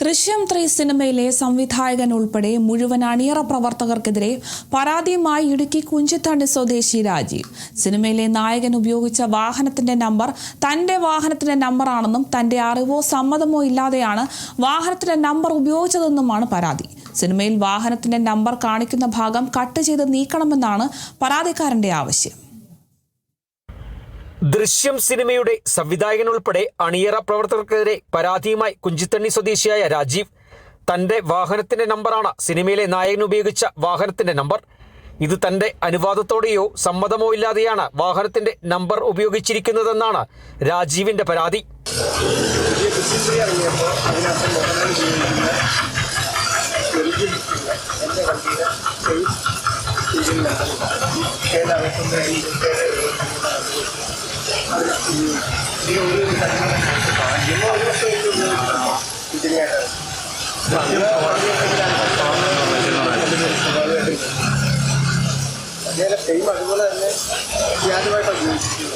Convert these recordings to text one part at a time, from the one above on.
ദൃശ്യം 3 സിനിമയിലെ സംവിധായകൻ ഉൾപ്പെടെ മുഴുവൻ അണിയറ പ്രവർത്തകർക്കെതിരെ പരാതിയുമായി ഇടുക്കി കുഞ്ചിത്തണ്ണി സ്വദേശി രാജീവ്. സിനിമയിലെ നായകൻ ഉപയോഗിച്ച വാഹനത്തിന്റെ നമ്പർ തന്റെ വാഹനത്തിന്റെ നമ്പറാണെന്നും തന്റെ അറിവോ സമ്മതമോ ഇല്ലാതെയാണ് വാഹനത്തിന്റെ നമ്പർ ഉപയോഗിച്ചതെന്നുമാണ് പരാതി. സിനിമയിൽ വാഹനത്തിന്റെ നമ്പർ കാണിക്കുന്ന ഭാഗം കട്ട് ചെയ്ത് നീക്കണമെന്നാണ് പരാതിക്കാരന്റെ ആവശ്യം. ദൃശ്യം സിനിമയുടെ സംവിധായകൻ ഉൾപ്പെടെ അണിയറ പ്രവർത്തകർക്കെതിരെ പരാതിയുമായി കുഞ്ചിത്തണ്ണി സ്വദേശിയായ രാജീവ്. തന്റെ വാഹനത്തിന്റെ നമ്പറാണ് സിനിമയിലെ നായകൻ ഉപയോഗിച്ച വാഹനത്തിന്റെ നമ്പർ. ഇത് തന്റെ അനുവാദത്തോടെയോ സമ്മതമോ ഇല്ലാതെയാണ് വാഹനത്തിന്റെ നമ്പർ ഉപയോഗിച്ചിരിക്കുന്നതെന്നാണ് രാജീവിന്റെ പരാതി. അതുപോലെ തന്നെ വ്യാജമായിട്ട് ഉപയോഗിച്ചിട്ടില്ല.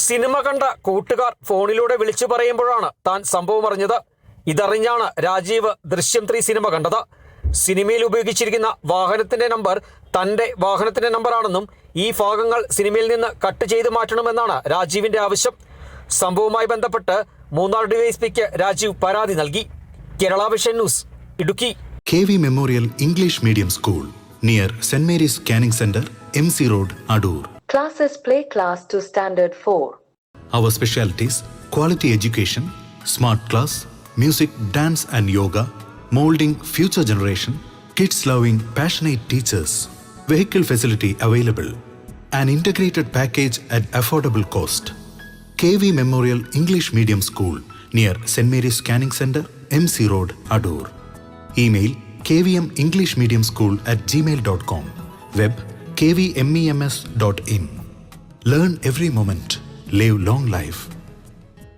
സിനിമ കണ്ട കൂട്ടുകാർ ഫോണിലൂടെ വിളിച്ചു പറയുമ്പോഴാണ് താൻ സംഭവം അറിഞ്ഞത്. ഇതറിഞ്ഞാണ് രാജീവ് ദൃശ്യം 3 സിനിമ കണ്ടത്. സിനിമയിൽ ഉപയോഗിച്ചിരിക്കുന്ന വാഹനത്തിന്റെ നമ്പർ തന്റെ വാഹനത്തിന്റെ നമ്പറാണെന്നും ഈ ഭാഗങ്ങൾ സിനിമയിൽ നിന്ന് കട്ട് ചെയ്ത് മാറ്റണമെന്നാണ് രാജീവിന്റെ ആവശ്യം. സംഭവവുമായി ബന്ധപ്പെട്ട് മൂന്നാർ ഡിവൈഎസ്പിക്ക് രാജീവ് പരാതി നൽകി. Kerala vision news, Idukki. KV Memorial English Medium School near St. Mary's Canning Center, MC Road, Adur. Classes play class to standard 4. Our specialties: quality education, smart class, music, dance and yoga, molding future generation, kids loving passionate teachers, vehicle facility available, an integrated package at affordable cost. KV Memorial English Medium School near St. Mary's Canning Center, MC Road, Adur. Email kvmenglishmediumschool@gmail.com. Web kvmems.in. Learn every moment. Live long life.